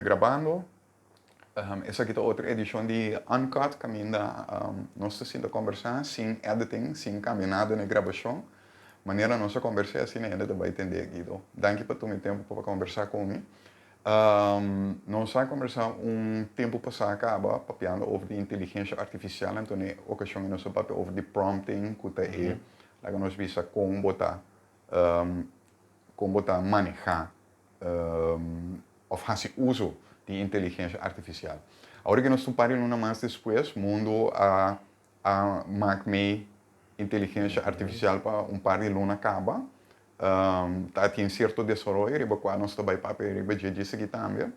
Gravando. Essa aqui é outra edição de Uncut, que ainda nós estamos conversando sem editing, sem caminhada na gravação. Maneira nossa conversa é assim, ainda vai entender aqui. Danke por tomar tempo para conversar comigo. Nós vamos conversar tempo passado, acaba, papiando over inteligência artificial, então, na ocasião, nós vamos falar over prompting, que é, lá nós visa como botar manejar, ou fazer uso de inteligência artificial. Agora que nós estamos parando mais depois, o mundo a make inteligência artificial para par de luna acaba, tem certo desenvolvimento, riba qual nós também papel riba de disso aqui também,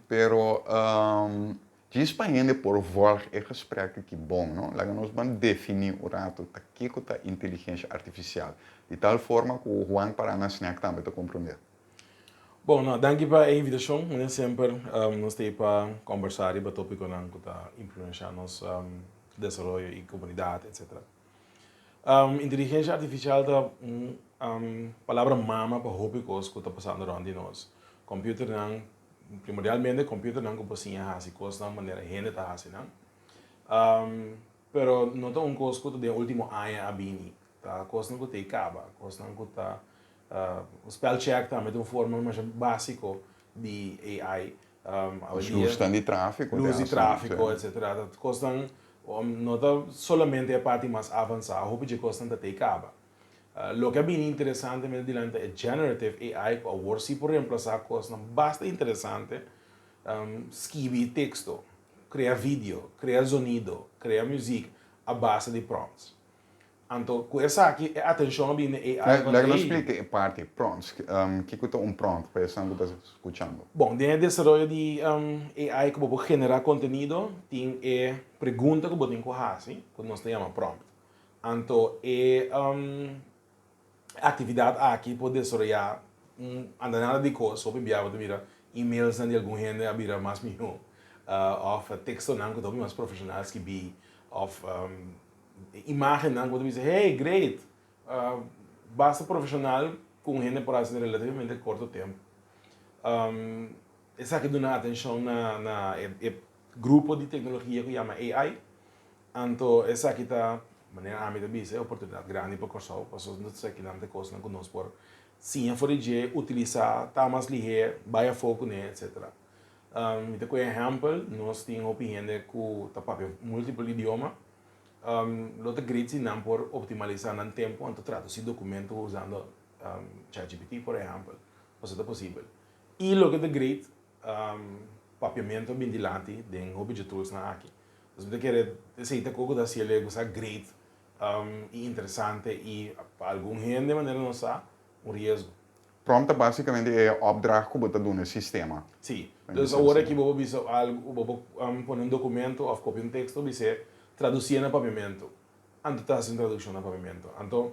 pero diz para ainda por volta é gesprek que bom, não? Lá nós vamos definir o rato da que é inteligência artificial, de tal forma que o Juan para nós também te compreender. Bom, não, danke para a invitação, né? Sempre nós temos para conversar sobre o tópico que está influenciando nosso desenvolvimento e comunidade, etc. Inteligência artificial é palavra mama para tópicos que está passando around nós. Computer não, primordialmente, computer não que assim é assim, coisa de maneira gente está assim, não. Pero não é coisa que de último ano a bini, tá? Coisa que tem acaba, coisa que está o spell check também é uma forma mais básica de AI. Luz de tráfego. Luz de tráfego, etc. Costam, não é somente a parte mais avançada, o que costam de ter acaba. O que é bem interessante é generative AI, que agora se por reemplazar costam bastante interessante, escrever texto, criar vídeo, criar sonido, criar música a base de prompts. Então, com essa aqui, atenção bem AI. Legal, não explique a parte prompts. Que é prompt para essa que está escutando? Bom, dentro do desenvolvimento de AI que vou generar conteúdo, tem pergunta que vou ter que fazer, que nós chamamos prompt. Então, atividade aqui pode desenvolver andar de coisa, ou enviar para e-mails de algum gente a virar mais melhor, ou texto não que estou mais profissionais que bi, ou imagem não que dizer, hey, great, basta profissional com gente por assim relativamente curto tempo. Essa aqui dá atenção na grupo de tecnologia que chama AI. Então, essa aqui está, maneira a minha é uma oportunidade grande para o pessoas não sei que não tem coisa que nós por sim, for de utilizar, tá mais ligeiro, vai foco né, etc. Então, por exemplo, nós temos opinião de que tá papel múltiplo idioma. Outra grande não por optimizar no tempo, então traduzir documento usando ChatGPT, por exemplo, isso é possível. E o que é great, papiamento bem dilante, tem hobby tools na aqui. Então, você quer dizer que coisa da cielo é great e interessante e para algum gente de maneira não sabe risco. Prompt basicamente é opdracht que você dá no sistema. Sim. Então, agora que vou pôr documento ou copiar texto, você traduzir no papiamento. Antes está fazendo tradução no papiamento. Então,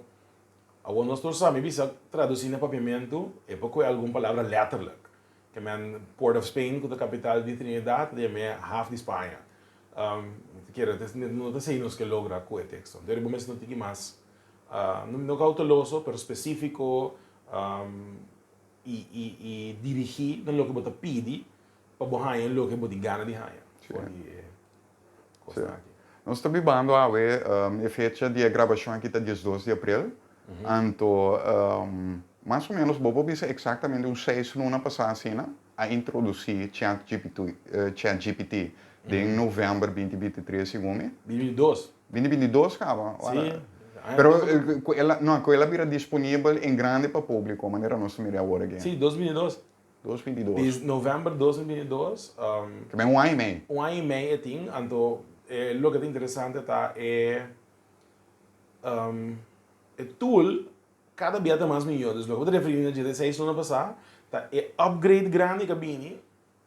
agora nós sabemos que traduzir no papiamento é porque alguma palavra letterlijk. Que é Port of Spain, que é a capital de Trinidad, é half de Espanha. Não sei nos que logra com o texto. Então, vamos não tem mais não cauteloso, mas específico e dirigir no que você pede para você no que você ganha de ganhar. Nós estamos vivendo a fecha de gravação aqui está 12 de abril. Então, mais ou menos, vou dizer exatamente 6 semanas passadas a introduzir ChatGPT em novembro de 2023, segundo. 2022? 2022, cara. Sim. Pero ela vira disponível em grande para o público, de maneira não se mira agora aqui. Sim, 2022. 2022. Novembro de 2022. Que é um ano e meio. Um ano e meio, então, o que é interessante é tool, cada dia tem mais melhores. O que eu estou referindo a 16 anos passado, é upgrade grande cabine,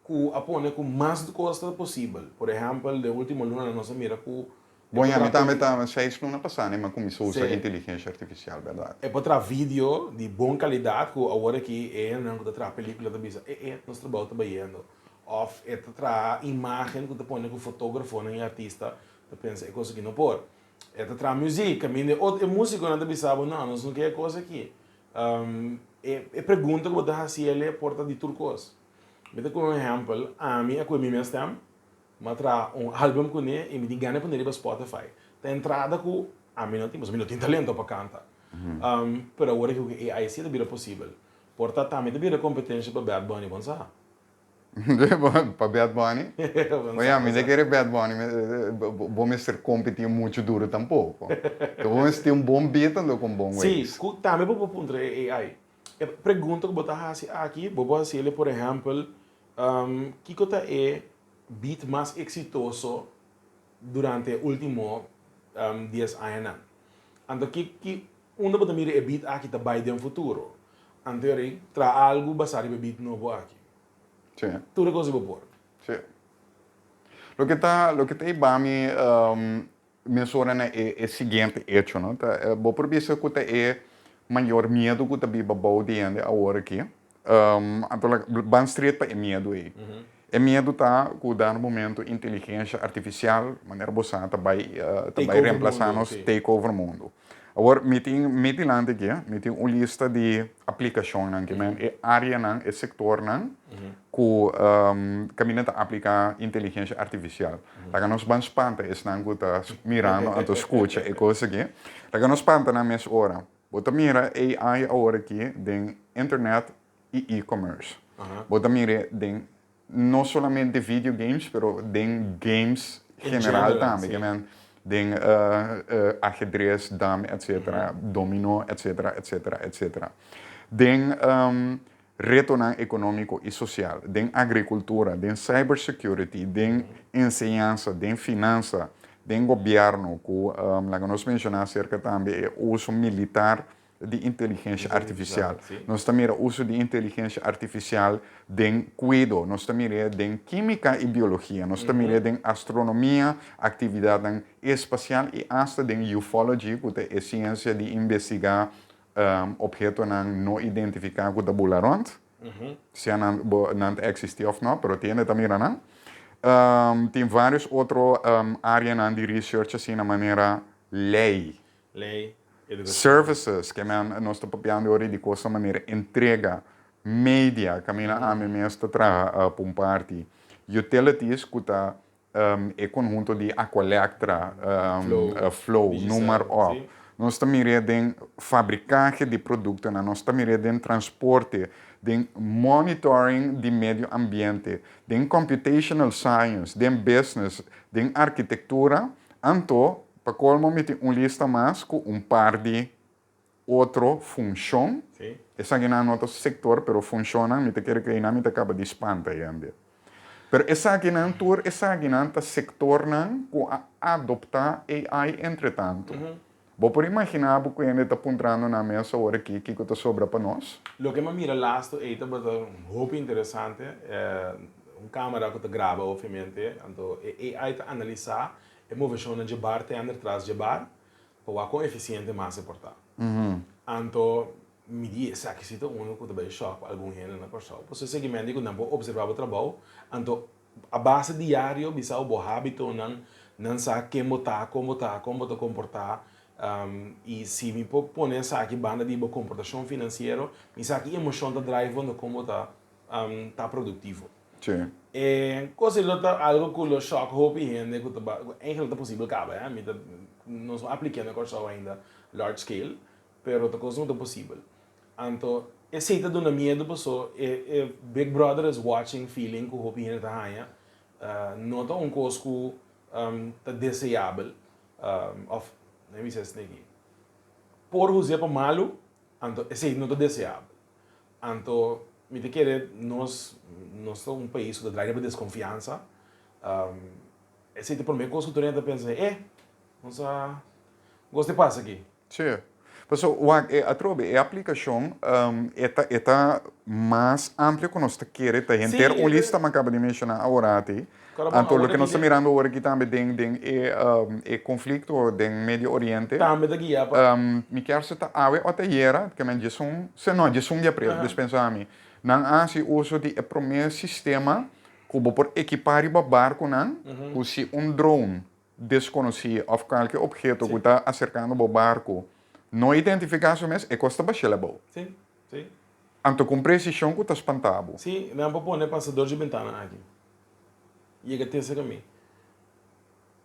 que apone com mais coisa possível. Por exemplo, de último luna, nós mira com Bom, a mim também estava 6 semanas passada, mas começou a usar inteligência artificial, verdade? É para trazer vídeo de boa qualidade, que agora que não que trazer película da bisa, nós trabalhamos trabalhando. Ou é trazer imagem que põe com fotógrafo, nem artista, tu pensa, é coisa que não pode. É trazer música, é música não da bisa, não, nós não quer coisa aqui. É pergunta que você faz ele porta de turcos. Met een exempel, ami aku mi stem, matra album ku ne e mi di gane ponere ba Spotify. Ta entrada ku ami não tem, mas mi não tem talento para cantar. Pero agora que o AI sim é possível. Portanto, também é competência para Bad Bunny, vamos lá. Para Bad Bunny? Mas a mim quer Bad Bunny, vamos ser competir muito duro tampouco. Então vamos ter bom beat ando com bom Sim, ways. também vou pôr AI. Pergunta que botar aqui, vou fazer por exemplo, que coisa é beat mais exitoso durante o último 10 anos? Então, que onde você mira é beat aqui também no futuro? Então, tra algo baseado em beat novo aqui. Sim. Tudo coisa vou pôr. Sim. Lo que está aí para mim, menciona é o seguinte hecho, não? Vou por isso que é maior medo que está viva baldeando agora aqui. Então, ban street para é medo aí. É medo tá que dar no momento inteligência artificial, maneira boa tá vai reemplaçar nos take over o mundo. Agora, meeting lá aqui, meeting uma lista de aplicações não que é área não, é sector não, que caminha a aplicar inteligência artificial. Lá nós vamos espanta, esse não que tá mirando, a tu escuta e coisa aqui. Lá nós espanta na mesma hora. Bota mira AI agora aqui, de internet e e-commerce. Bota mira de não somente de videogames, mas de games general também, de ajedrez, dame, etc., dominó, etc., etc., etc. De retorno econômico e social, de agricultura, de cybersecurity, de ensinança, de finança, de governo, que nós mencionamos acerca também é o uso militar de inteligência artificial. Nós também o uso de inteligência artificial de cuidado, nós também de química e biologia, nós também de astronomia, atividade espacial e até de ufology, que é a ciência de investigar objetos não identificados que bularont, se não existem ou não, mas tem também não. Tem vários outros áreas de research assim na maneira lei. Services, que nós estamos papiando hoje de coisa maneira entrega, media, caminha a mim mesmo para um parte, utilities que está é conjunto de Aqualectra, Flow, número of. Nós estamos de fabricagem de produtos, nós estamos de transporte, de monitoring de meio ambiente, de computational science, de business, de arquitetura, então para colmo, tem lista mais com par de outra função. Essa aqui não é outro setor, mas funciona, me quer que não me acaba de espantar ainda. Mas essa aqui não é sector que adoptar AI entretanto. Vou por imaginar que ainda está apontando na mesa agora aqui que está sobra para nós. O que me mira lasto é muito interessante, câmera que grava, obviamente, então AI está analisar a movição de bar tem atrás de bar, para o eficiente mais importante. Então, me diz que se um que também choque algum gênero na pessoa, por isso segmento que não pode observar o trabalho, então a base diário bisa o hábito não sabe como comportar, e se me põe essa aqui banda de comportação financeira, me sabe que emoção da drive onde como tá produtivo. Sim. Coisa algo que o choque hobby ainda que é possível cabe, não estou aplicando a coisa ainda large scale, mas a coisa não é possível. Então, esse é do medo pessoa, Big Brother is watching feeling que o hobby ainda tá não é coisa que tá desejável, of nem me sei se aqui. Por usar para malo, então esse não é desejável. Então me te querer nós somos país que traz desconfiança. Esse tipo de coisa que tu ainda pensa, nossa, gosto de passa aqui. Sim. Pessoal, a aplicação é mais ampla que nós queremos ter. Ter uma lista que acaba de mencionar agora aqui. Então, o que nós estamos mirando agora aqui também é conflito do Médio Oriente. Também daqui, me quero se tá até era que me diz se não diz de april, dispensa a mim. Não há se uso de primeiro sistema que por equipar o barco não, que se drone desconhecido ou qualquer objeto que está acercando o barco não identificar mesmo, é custa baixar. Sim. Anto com precisão que está espantado. Sim, não para pôr passador de ventana aqui. E é que tem esse caminho.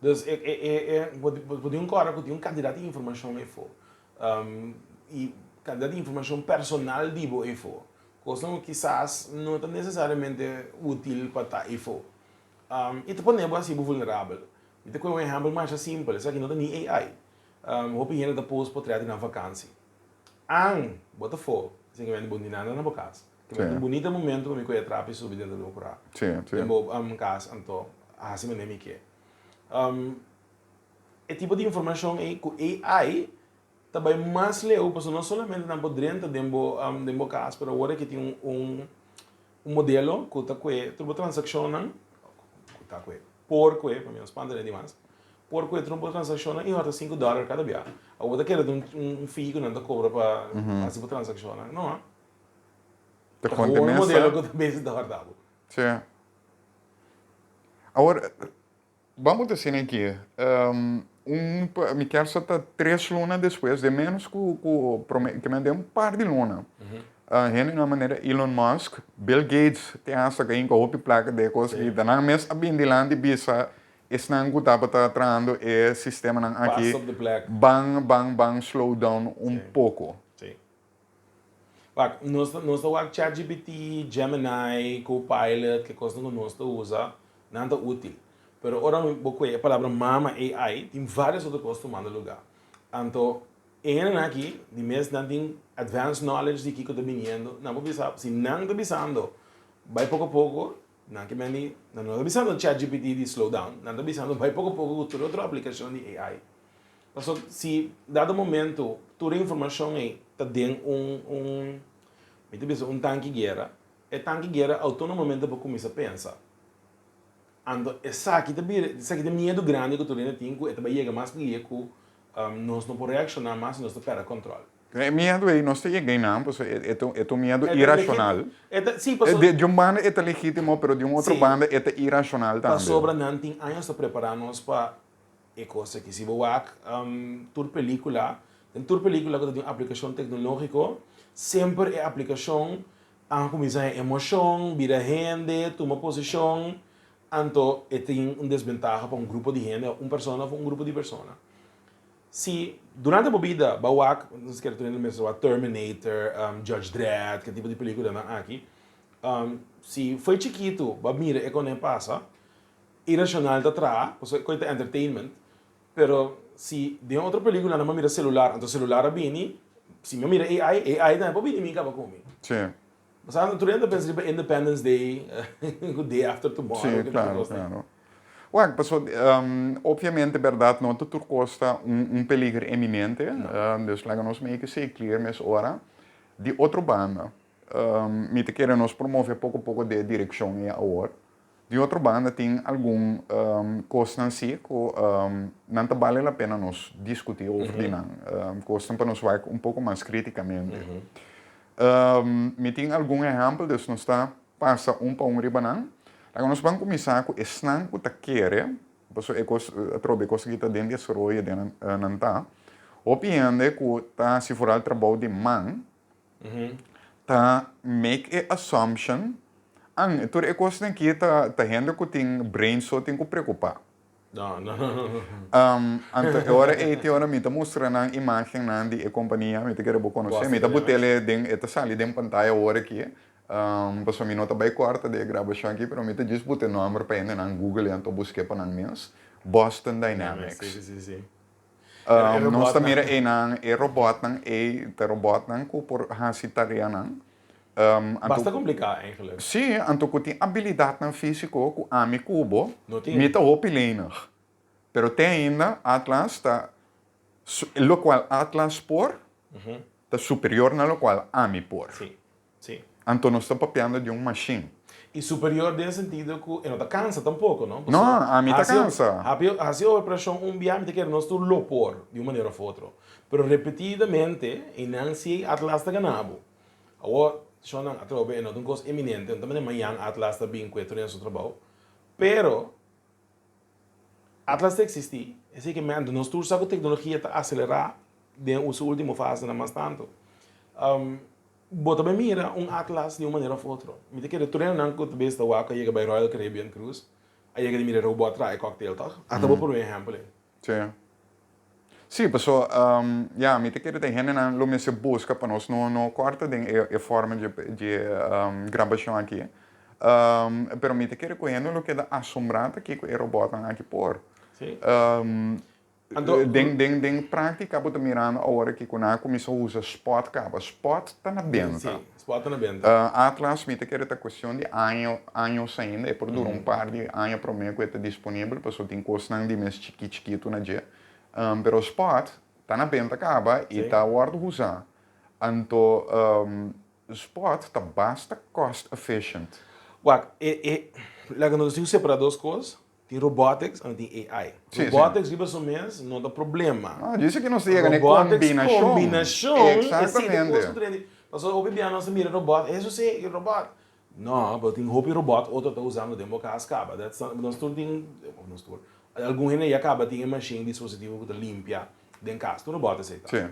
Então, pode um cara que tem um candidato de informação aí for. E candidato de informação personal de aí for. Coisa que quizás não é necessariamente útil para estar aí for. E depois não é assim vulnerável. E depois um exemplo mais simples, aqui não tem nem AI. Eu opinião da post para tirar na vacância. Bota for, simplesmente bonita na casa. Que é um bonito momento para me coger trap e subir dentro do meu carro. Sim, sim. Em casa, então, assim mesmo que é. É tipo de informação aí que AI também mais leu, porque não somente não podemos dentro da casa, mas agora que tem um modelo que está com transacionam, está com por que, para mim, os pandas demais, por que tu transaciona e rota $5 cada dia. Agora quer um fee que não te cobra para fazer transacionar, não é? Te É conta um modelo mensa. que também se dá verdade. Sim. Agora, vamos dizer aqui, me quero só 3 lunas depois, de menos que me deu um par de lunas. Hen na maneira Elon Musk, Bill Gates, tem essa que ainda houve placa de coisa que não mesmo a bem de lá de bisa, esse não gostava estar trando e sistema não aqui, Pass up the black. bang, slow down pouco. Sim. Nós estamos com ChatGPT, Gemini, Copilot, que coisa que nós usa, não é útil. Mas agora, a palavra mama AI tem várias outras coisas tomando lugar. Então, aqui, de mês não tem advanced knowledge de que está vindo, não vou pensar, se não está pensando, vai pouco a pouco, não está pensando no ChatGPT de slow down, não está pensando, vai pouco a pouco, outra aplicação de AI. Então, se, dado momento, toda a informação aí está dentro um tanque de guerra, e tanque de guerra autonomamente para começar a pensar. Então, essa aqui é medo grande que tu tem, e também chega mais que nós não podemos reaccionar mais, nós não perdemos controle. Medo aí, não sei quem não, porque é medo irracional. Sim, De um bando é legítimo, mas de um outro bando é irracional também. para sobra não tem anos para preparar-nos para a coisa que se vai toda película que tem aplicação tecnológica, sempre é aplicação a começar a emoção, vira gente, toma posição, então tem desvantagem para grupo de gente, pessoa para grupo de pessoas. Se durante a vida, não sei se mesmo Terminator, Judge Dredd, que tipo de película aqui, se foi chiquito, mira é quando passa, irracional está atrás, porque é entertainment, pero se de outra película não mira celular, então celular é bem, se me mira AI não é para bem me acaba comigo. Sim. Mas a natureza pensa em Independence Day, o Day After Tomorrow. Sim, claro. Well, pessoal, obviamente, verdade, não tudo custa peligro eminente, dus laten we ons meio que ser clear nessa hora. De outra banda, me te querem nos promover pouco a pouco de direção e agora. De outra banda, tem algum coisa assim que não vale a pena nos discutir over die não. Coisa para nos vai pouco mais criticamente. Me tem algum exemplo, dus nós está passa para ribanan. Agora nós vamos começar com esse não que quer, porque eu trouxe coisa que está dentro desse rolho de não tá. Opinião que tá se for o trabalho de man, tá make a assumption, então é coisa que tá gente que tem brain só tem que preocupar. Não. Então agora hora me tá mostrando a imagem de companhia, me tá querendo conhecer, me tá botando dentro sali dentro pantalla agora aqui. Pasal mi nota baik quarta de gravação aqui, pero mi te just botei número para ainda na Google e então busquei para nang minhas Boston Dynamics. Sim. Nós também é robot nang robot nang ko por hasitaria nang. Basta complicar, eigenlijk. Sim, então que tem habilidade nang físico que ami cubo, Não tem. mi tá opilena. Pero tem ainda Atlas tá lo qual Atlas por tá superior na lo qual ami por. Sim. Então nós estamos papiando de machine. E superior nesse sentido que não está cansa tampouco, não? Não, a mim está cansa. Assim a operação dia me quer nós tu lopor de uma maneira ou outra. Pero repetidamente e não se Atlas está ganhando. Agora só não atrobe não tem coisa eminente, então também amanhã Atlas está bem com o seu trabalho. Pero Atlas existe. É assim que nós tu sabe a tecnologia está acelerar de sua última fase não mais tanto. bota bem mira atlas de uma maneira ou outra. Me te quer treino não que tu besta waka chega by Royal Caribbean Cruise, aí chega de mira robot trai cocktail tá? Até vou por um exemplo. Sim. Sim, pessoal, ja, me te quero ter gente na lume se busca para nós no corta de forma de gravação aqui. Pero me te quero correndo lo que da assombrata que o robot aqui por. Sim. Den prática, eu tô mirando a hora que quando começou a usar Spot, capa. Spot tá na venda. Sim, spot na venda. Atlas, me te quero ter questão de anos ainda, é por durar par de anos para mim que está disponível, pessoal tem custo de mês chiquito na dia. Pero Spot tá na venda capa e tá hora de usar. Então, Spot tá bastante cost efficient. Wak, lá que nós temos separar duas coisas, tem robotics e tem AI. Sim, Robotics, riba só mês, não dá problema. Ah, disse que não se chega, né? Robotics, Combinação. combinação. Exatamente. Nós vamos ver, nós mira robot, isso sim, robot. Não, mas tem roupa robot, outro está usando demo cascaba. Nós tem, algum gente acaba tem uma machine, dispositivo que limpia dentro casa, tu robot aceita. Sim.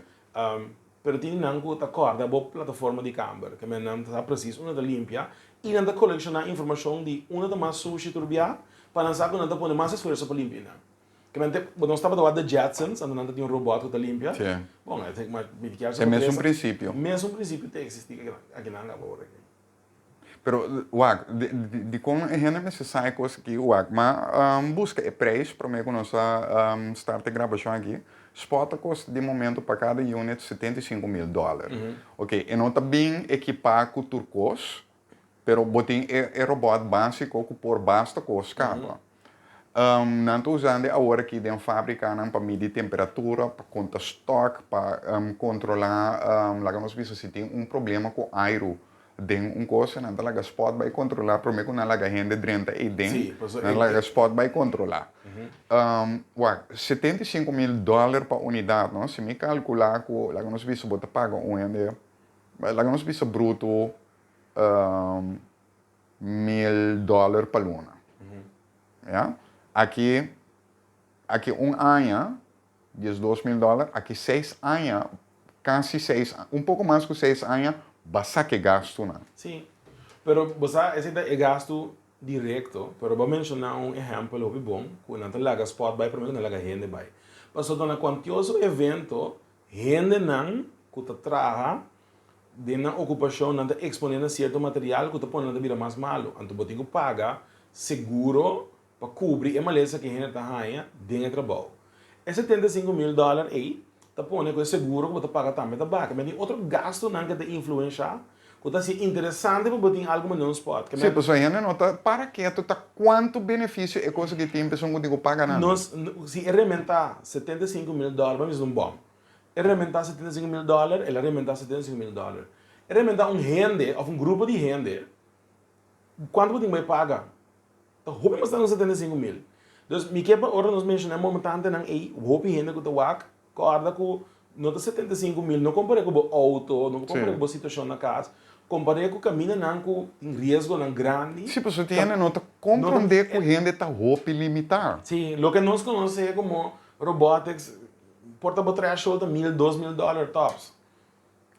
Pero tem não que tá corda, a plataforma de câmera, que não está preciso, uma da limpia, e não está colecionar informação de uma da mais sushi turbia, para não saber que não está pondo mais esforço para limpar. Que não estava do lado da Jetsons, onde não tinha um robô que está limpia. Sim. Bom, eu tenho que É mesmo um princípio. Mesmo princípio tem que existir aqui na agora. Pero, wag, de como é necessário coisa que wag, mas busca é preço para mim quando nós start a gravação aqui. Spot custa de momento para cada unit $75,000. Ok, e não está bem equipado com turcos, pero botem é robô básico que por basta custa capa. Não estou usando agora que de fábrica para medir temperatura, para contar estoque, para controlar, lá que nós vimos se tem problema com aero. Den coisa, não laga spot vai controlar, para mim que não laga rende dentro e dentro, não laga spot vai controlar. $75,000 para unidade, não? Se me calcular que lá nós vimos bota paga lá nós vimos bruto $1,000 para luna. Yeah? Aqui ano, $2,000, aqui 6 anos, quase 6, pouco mais que 6 anos, basta que gasto, não? Sim, pero você é gasto direto, pero vou mencionar exemplo bom, quando não laga spot by, primeiro não laga rende by. Passou na quantioso evento, rende não, que te traga de na ocupação, não te exponendo certo material, que te põe na vida mais malo. Então, você tem que pagar seguro para cobrir a maleza que rende está ganha dentro do trabalho. Esse $75,000 aí, tá pondo com seguro que você paga também da banca, mas tem outro gasto não que te influencia, que tá se interessante para botar algo no spot. Sim, pessoal, ainda nota para que tu tá quanto benefício é coisa que tem pessoa que digo paga nada. Nós se rementar $75,000, vamos um bom. Rementar $75,000, ela rementar $75,000. Rementar rende ou grupo de rende, quanto você vai pagar? Então, roupa mas está no 75,000. Então, me quer para hora nós mencionamos momentante não é roupa rende que tu wak, corda com nota 75,000, não comparei com o auto, não comparei com a situação na casa, comparei com o caminho não com risco não grande. Sim, pessoal, tem a nota compreender que o rende está roupa limitar. Sim, o que nós conhecemos como robotics, porta para trás solta $1,000, $2,000 tops.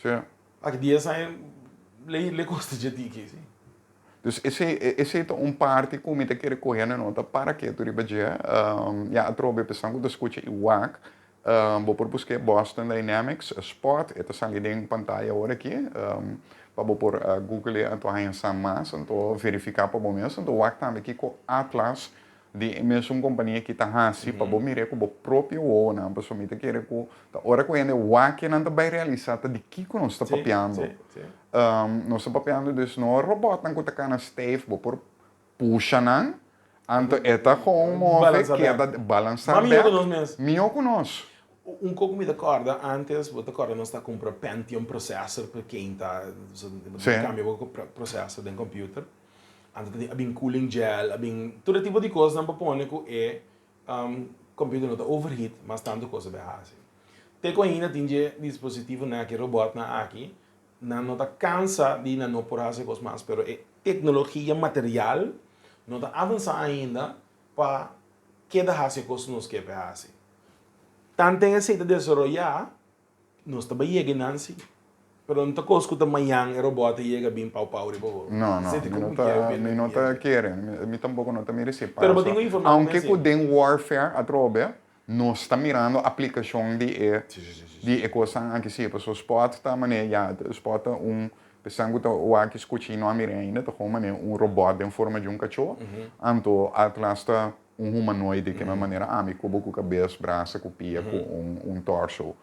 Sim. Aqui dia sai le custa de ti, sim. Dus esse é parte que eu quero correr na nota para que tu riba dia, a trobe pensando que escute o WAC, vou por buscar Boston Dynamics, Spot, está saindo em pantalla agora aqui, para vou por Google então aí mais, então verificar para o momento, então o WAC também aqui com Atlas, de mesmo companhia que está assim, para vou mirar com o próprio ou não, para somente querer com, hora que ainda o WAC não vai realizar, de que nós está papiando. Nós estamos papiando dus no robot não conta cá na stave, vou por puxa não, então está com um móvel que é da balançar bem. Minha com nós. Pouco me recorda, antes, você recorda, nós está com um Pentium processor, para quem está, cambia o processor do computer. Antes tem cooling gel, todo tipo de coisa não pode que computer não está overheat, mas tanto coisa bem assim. Tem ainda tem dispositivo na que robot na aqui, não está cansa de não por fazer coisas mais, pero é tecnologia material não está avançada ainda para que da fazer coisas nos que fazer. Tanto tem essa de desenvolver, nós também chegamos assim. Pero não tá escuta amanhã o robô chega bem pau ribo. No, no, Você tem mi como no que é ta, bem mi no ta quieren, mi tampoco no ta mi recibe Pero eu passa. tenho informação Aunque assim. com den warfare atrobe, nós está mirando a aplicação de ecosan aqui sim, pessoal spot tá mané já, spot pensando que o aqui escutando a mirar ainda, tá como mané robô em forma de cachorro, anto atlas tá humanoide que é uma maneira amigo, com cabeça, braço, com pia, com torso.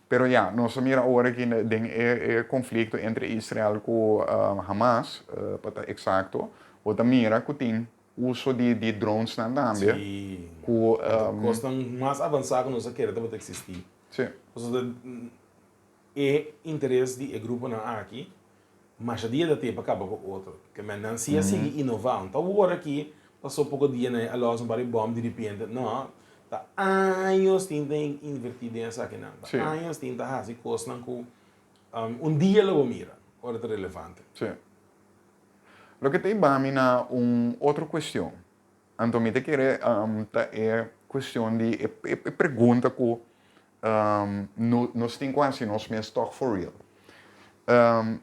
Pero ja, nós mira agora que tem conflito entre Israel com Hamas, para exato, ou também mira que tem uso de drones na também, Sim. com Costam mais avançar que nós queremos vai existir. sim, Ou é interesse de grupo na aqui, mas a dia da tempo acaba com o outro. Que não se seguir inovando. Então agora aqui passou pouco dia né, a loja um bom de repente, não. Tá anos tem invertido nessa aqui não. sim, Anos tem tá assim costam com dia logo mira, hora é relevante. sim. Lo que tem bami na outra questão. Então, me te querer é questão de pergunta que nós temos quase nós mesmos talk for real.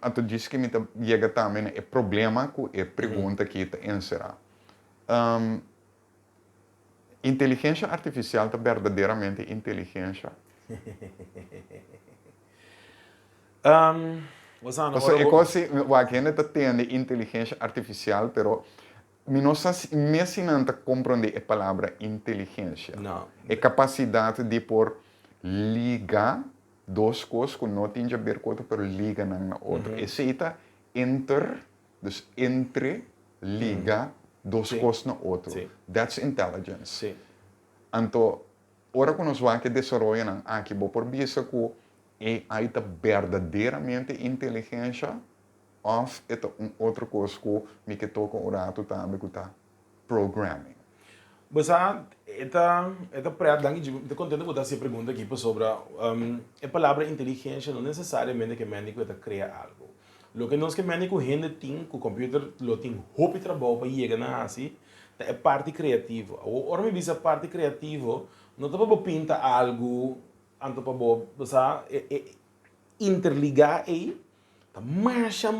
Então, diz que me chega também é problema com é pergunta que te encerra. Inteligência artificial é verdadeiramente inteligência? É quase, o que ainda tem inteligência artificial, pero me ensinando a compreender a palavra inteligência. Não. É capacidade de por ligar duas coisas que não tem a ver com outra, pero liga na outra. E se dus entre, liga duas coisas na outra. That's intelligence. Sim. Então, ora que nós vamos desenvolver aqui, vou por vista que AI está verdadeiramente inteligência ou é outra coisa que me que toca o rato também que está programming. Mas esta praia de contente com essa pergunta aqui sobre a palavra inteligência não necessariamente que médico está criar algo. Lo que nós que médico gente tem com o computer lo tem roupa trabalho para chegar na assim é parte criativa. Ora me diz a parte criativa não está para pintar algo anto para você interligar aí tá marcha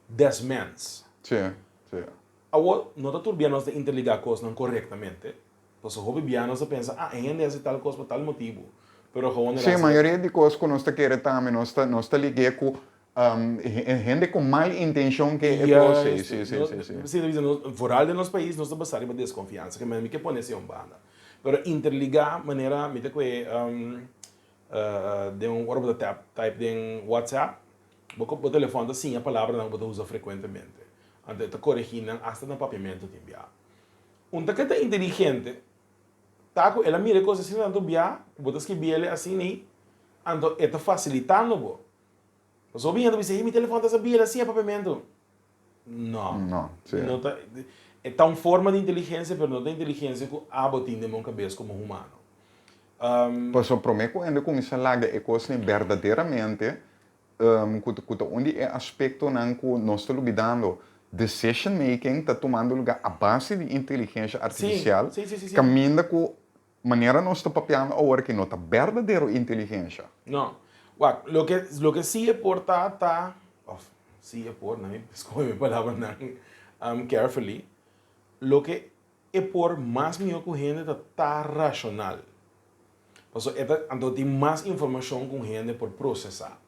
10 mens. Sim, sim. Agora, não está tudo bem nós interligar coisas corretamente. Então, hobby bem nós pensa, ainda é tal coisa por tal motivo. Pero sim, a maioria de coisas que nós queremos também, nós está ligado com gente com má intenção que é você. Sim. Sim, fora de nosso país, nós estamos passando por desconfiança, que mesmo que pode ser banda. Pero interligar, maneira, me que de hora type de WhatsApp, o telefone assim a palavra não pode usar frequentemente. Então, está corrigindo hasta no papiamento de enviar. Que está inteligente, ela mira coisas assim, tanto bia, pode escrever ele assim, então, está facilitando, Mas ouvindo, você meu telefone está sabendo assim, é papiamento. Não, sim. Não tá, é uma forma de inteligência, mas não tem inteligência que a botinha de minha cabeça como humano. Pois o problema quando começa a lagar é coisa verdadeiramente, onde é aspecto não que nós estamos lidando. Decision making está tomando lugar a base de inteligência artificial, sim. caminha com maneira nós estamos papiando agora que não está verdadeira inteligência. Não, lo que sí é por sí é por, não escolho a palavra não, carefully, lo que é por mais me ocorrendo tá racional. Então tem mais informação com gente por processar.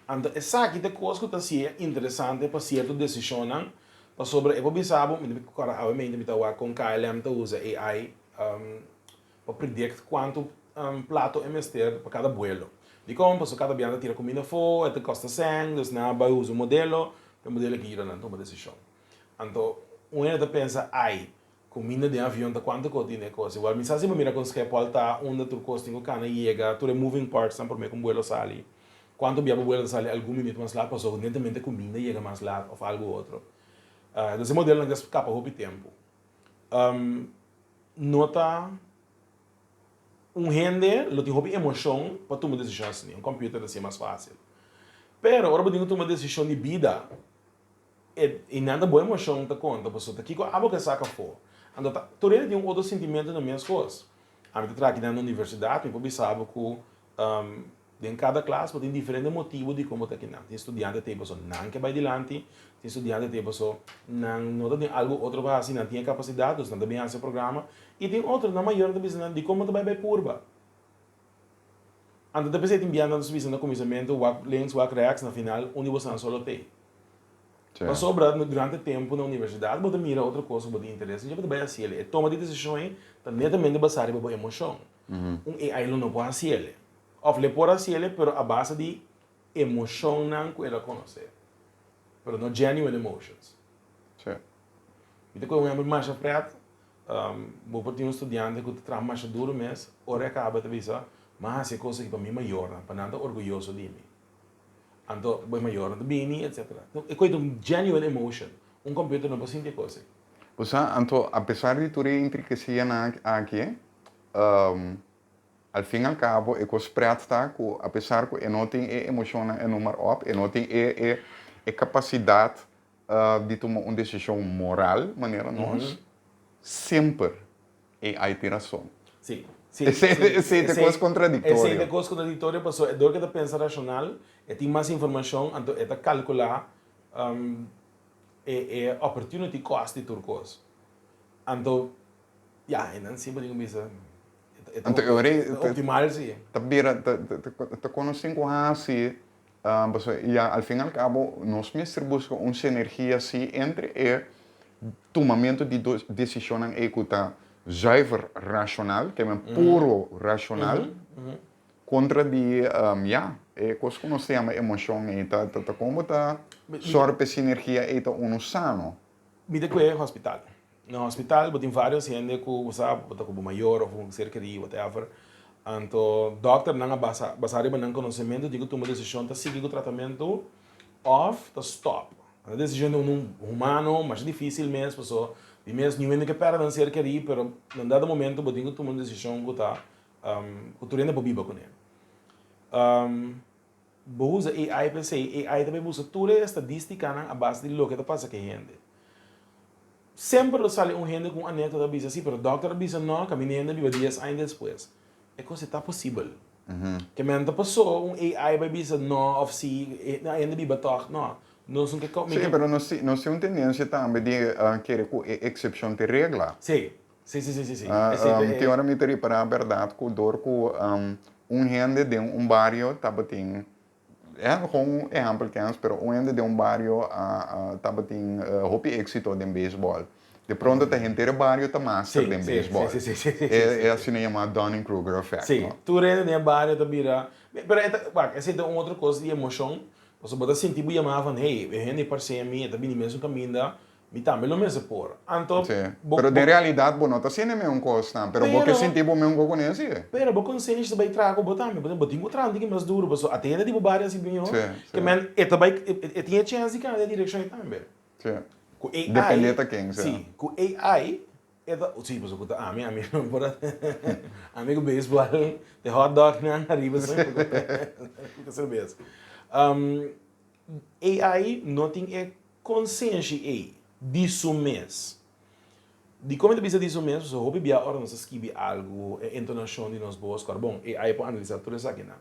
Então essa aqui é coisa que está sendo interessante para certa decisão. Sobre, eu pensava, obviamente, com KLM usa AI para predict quanto plato é mestre para cada vuelo. De como, cada viagem tira comida fora, custa 100, então não vai usar o modelo que irá não tomar decisão. Então, ainda pensa, comida de avião, quanto custa é coisa. Igual, se você mira com o Skype, tá onde tu custa, cana chega, tu moving parts, por meio com vuelo sali. Quanto viaja vuelo sali, algum minuto mais lá, passou, evidentemente, comida chega mais lá, ou algo outro. Esse modelo não escapa o tempo. Nota gente, lo tem emoção para tomar decisão assim. Computer assim é mais fácil. Pero, agora eu tomar decisão de vida, e nada boa emoção tá conta, pessoa tá aqui com algo que saca fora. Então, tu tem outro sentimento nas minhas coisas. A minha trabalho na universidade, eu sabe que em cada classe tem diferente motivo de como está aqui. Tem estudante que não que vai adiante, tem estudante que não tem algo outro para assim, não tem capacidade, não também esse programa, e tem outro na maior de como vai curva. Então depois tem enviando no começamento, o lens, o reacts na final, onde você só tem. Mas sobra durante o tempo na universidade, você mira outra coisa, você tem interesse, você vai assim, ele toma de decisões, tá netamente baseado em emoção. AI não pode assim ele. Of le pode assim ele, pero a base de emoção não que ele conhece. Pero não genuine emotions. Sim. Então quando eu mais preto, vou ter um estudante que trabalha mais duro mesmo, ora acaba de avisar, mas é coisa que para mim maior, para nada orgulhoso de mim. Então, vai maior do bini, etc. Então, é coisa de genuine emotion. Computer não pode sentir coisa. O sea, então, apesar de tudo enriquecer aqui, al fim e al cabo, eu espero que, apesar que eu não tenho emoção em número op, eu não tenho a capacidade de tomar uma decisão moral, maneira nós, sempre é a iteração. Sim. Essa é coisa contraditória. Essa é coisa contraditória, porque é do que você pensa racional, tem mais informação, então é calcular a opportunity cost de tudo coisa. Então, e não sempre digo isso. Então, optimal, sim. Tá conhecendo assim, e al fim e al cabo, nós mesmos buscamos uma sinergia assim entre o tomamento de decisões que zuiver racional, que é puro racional, contra de, coisa que nós chamamos de emoção, como está sorte sinergia é um sano. Me que é hospital. No hospital, tem vários gente que sabe, como maior ou com cerca de whatever. Então, doctor não basado em conhecimento, digo toma decisão, tá seguir o tratamento off, tá stop. A decisão de um humano, mais difícil mesmo, pessoa, e mesmo ninguém que perde não cerca de, pero num dado momento, eu tenho que tomar uma decisão que tá, que tu ainda pode viver com ele. Usa AI para ser, AI também usa toda a estatística a base de lo que está passando com a gente. Sempre sale gente com anedota da bisa, sim, pero o doctor bisa não, caminhando viva 10 anos depois. É coisa está possível. Que mente passou AI vai bisa não, of si, ainda viva toch, não. Não são que sim, mas nós temos uma tendência também de querer que exceção de regra. Sim. Teoricamente, para a verdade, que o dor que gente de bairro estava tendo, com exemplo que mas gente de bairro estava tendo hopi êxito em beisebol. De pronto, a gente do bairro está master em beisebol. É assim chamado Dunning-Kruger effect. Sim, tu rende de bairro está vira. Mas essa é uma outra coisa de emoção. Você pode sentir que chamavam, hey, a gente parceia a mim, está vindo mesmo caminho, me também não me se por. Então, pero de realidade, não está sendo a mesma coisa, pero porque sentir o mesmo que conhece. Pero vou conseguir se vai trago botar, mas vou ter que trago que mais duro, mas até ainda tipo várias assim bem, que man, é também tinha chance de cada direção também. Sim. Depende de quem, sim. Com AI sim, mas eu a minha amigo não pode, amigo beisebol, de hot dog na arriba sempre, que cerveja. AI não tem consciência disso mesmo. De como ele disso mesmo, se eu bebia hora nós escrever algo, entonação de nós boas, bom, AI pode analisar tudo isso aqui, não.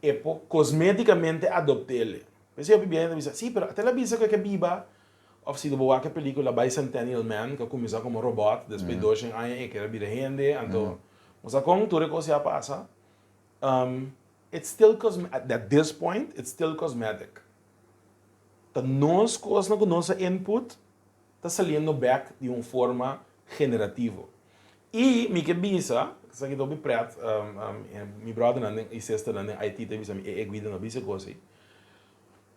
É por cosmeticamente adoptar ele. Mas eu bebia ainda dizer, sim, mas até a bisa que é biba, ou se do a película Bicentennial Man, que começa como robot, depois 2 anos que era vida gente, então, mas a com tudo que se passa, it's still cosmetic. At this point, it's still cosmetic. Tá nós coisa com nossa input está saliendo back de uma forma generativa. E me que bisa, que aqui estou bem preto, meu brother e sister na IT teve essa guida na bisa coisa.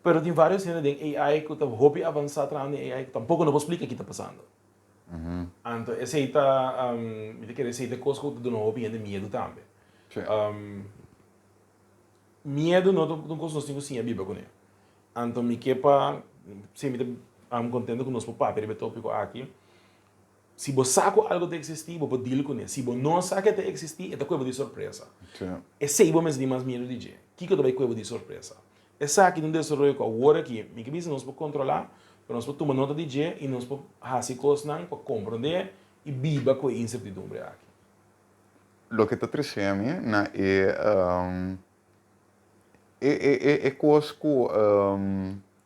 Pero tem vários gente de AI que está hobby avançar atrás de AI que tampouco não explica o que está passando. Então, essa aí está, me quer dizer, coisa que eu não hobby ainda medo também. Medo não consigo sim a Bíblia com ele. Então, me quepa, sempre I'm contento com o nosso papo, ele tópico aqui. Se você sabe algo de existir, você pode deal com ele. Se você não sabe que existir, é coisa de surpresa. Esse aí vamos ter mais medo de dizer. O que é coisa de surpresa? Essa aqui não desenvolve com a hora aqui. Me que nós podemos controlar, nós podemos tomar nota de dizer e nós podemos fazer coisas para compreender e viver com a incertidumbre aqui. O que está trazendo é é coisa que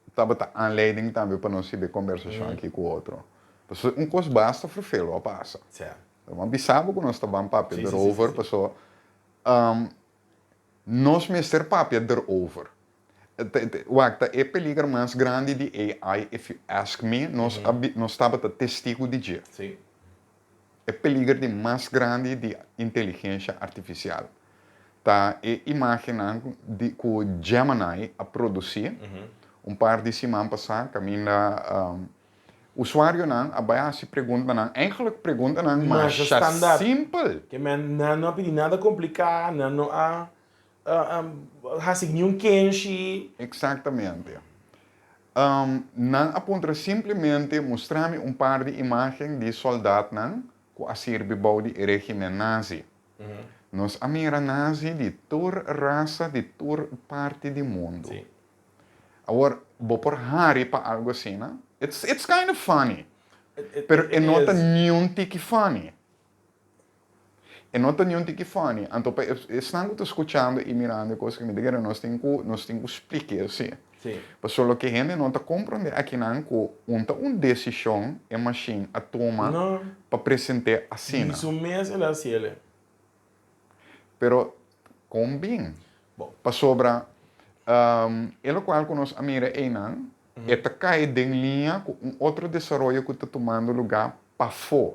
estava a aanleiding também para nós ter conversação aqui com o outro. Porque coisa basta para fazer, ou passa. Certo. Então, bisabo que nós estamos papel Sim, sim, erover, sim, sim. pessoal, nós meester papel erover. Wagta é peligro mais grande de AI, if you ask me, nós estamos testigo de dia. Sim. É peligro de mais grande de inteligência artificial. Tá, e imaginando que o Gemini a produzir, par de semanas passadas, caminha usuário não, a se pergunta não, eigenlijk pergunta não, mas Mas standaard. simples. Que men não pedi nada complicado, não há nenhum kenshi. Exatamente. Não aponta simplesmente mostrar-me par de imagens de soldados que a servir de regime nazi. Nós amira nazi de toda raça, de toda parte do mundo. Sim. Agora, vou por Harry para algo assim, né? It's kind of funny. Pero It não is. tem nenhum tique funny. E não tem nenhum tique funny. Então, estão escutando e mirando coisas que me digam, nós temos que explicar assim. Sim. Pessoal que a gente não está compreendendo aqui não que uma decisão é machine a toma Não. para apresentar assim. Isso mesmo é assim, ele. Pero com bem. Bom. Para sobra, ele qual que nós amira é não, é cai de linha com outro desenvolvimento que está tomando lugar para fora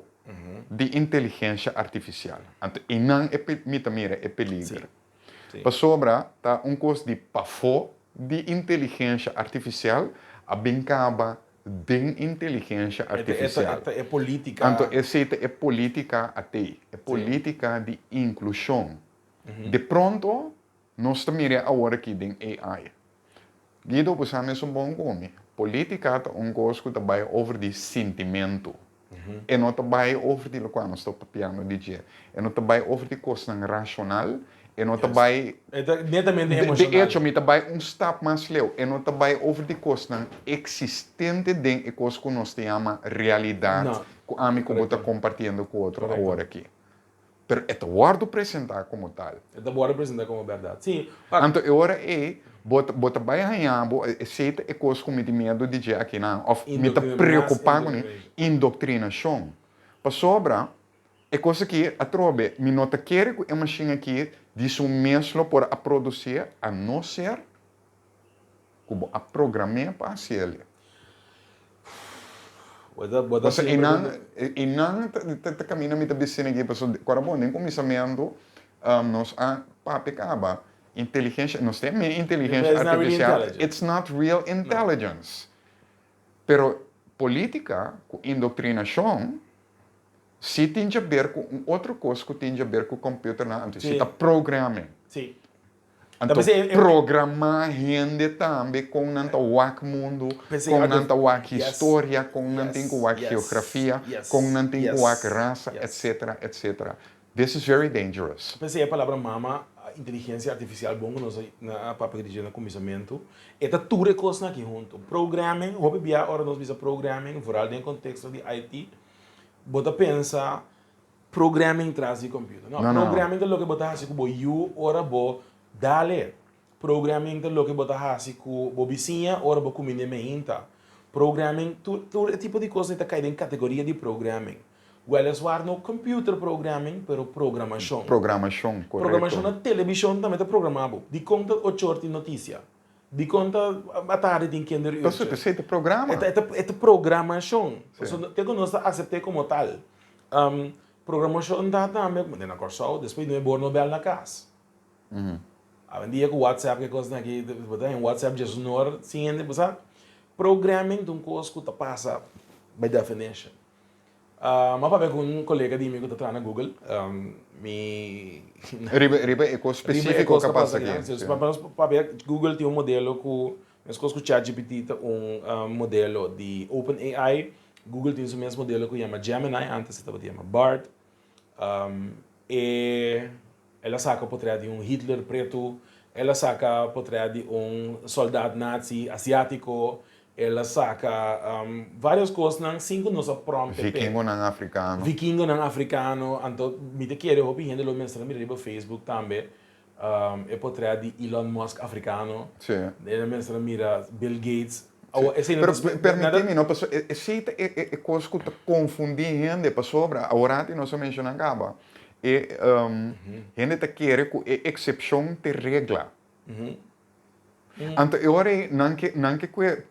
de inteligência artificial. Então, e não é mira é peligro. Sim. Para sobra, tá curso de para fora de inteligência artificial, a brincaba de inteligência artificial. É política. Então, essa é política até, é política de inclusão. De pronto, nós também agora aqui em AI. Guido, você é um bom nome. Política é coisa que vai over de sentimento. E não vai over de quando nós estamos papiando de dia. E não vai over de coisa racional. E não vai... Netamente emocional. De hecho, me vai step mais leu. E não vai over de coisa existente de coisa que nós chamamos realidade. Que a mim que eu estou compartilhando com o outro agora aqui. Pero é guardo apresentar como tal. É guardo apresentar como verdade. Sim. Então, agora bota vai ganhar, aceita é coisa com medo de dizer aqui não, ou me está preocupado com indoctrinação. Para sobra, é coisa que a trobe, me nota quer que a machine aqui diz o mesmo para a produzir, a não ser como a programar para ser. Você e não tá caminhando me tá dizendo aqui pessoal, agora bom, nem começamento nós a papicaba inteligência, nós temos inteligência artificial, it's not real intelligence. Pero política, indoctrinação, se tem a ver com outra coisa que tem a ver com o computer, não, se está programming. Sim. Então, programar gente também com nanta wak mundo, com nanta wak história, com nanta wak geografia, com nanta wak raça, etc, etc. This is very dangerous. Pensei a palavra mama, a inteligência artificial, bom, nós na papel de no começamento, é tudo coisa aqui junto. Programming, hobby bia, ora nós visa programming, vooral no contexto de IT, bota pensa programming traz de computer. Não, programming é o que bota assim como you, ora bo dale. Programming é o que bota assim como bo vizinha, ora bo comida meinta. Programming, todo tipo de coisa está caindo em categoria de programming. Weliswaar no computer programming, pero programação. Programação, correto. Programação na televisão também está programado. De conta 8 horas de notícia. De conta a tarde tem que entender. Então, você tem programa? É programação. Tem que nós aceitar como tal. Programação está também, na Corsol, depois não é bom nobel na casa. A dia que o WhatsApp, que coisa aqui, em WhatsApp, já sonora, sim, sabe? Programming de um coisa que passa, by definition. Mas para ver com um colega de mim que está na Google, Riba é coisa específica que passa aqui. Para ver, Google tem modelo que, mas coisa que o ChatGPT tem modelo de OpenAI. Google tem o mesmo modelo que chama Gemini, antes estava chama Bard. E ela saca por trás de Hitler preto, ela saca por trás de soldado nazi asiático, ela saca várias coisas, não, cinco nos pronto. Vikingo não africano. Vikingo não africano, então me te quero, eu pedi lo mensagem no Facebook também. e potrà di Elon Musk africano. Sì. E mensen mira Bill Gates. Sì. Esse Pero permíteme, no, pasó, sí, cosa que te confundí gente, pasó, ahora no se menciona acaba. Gente te quiere que excepción te regla. Então, agora não que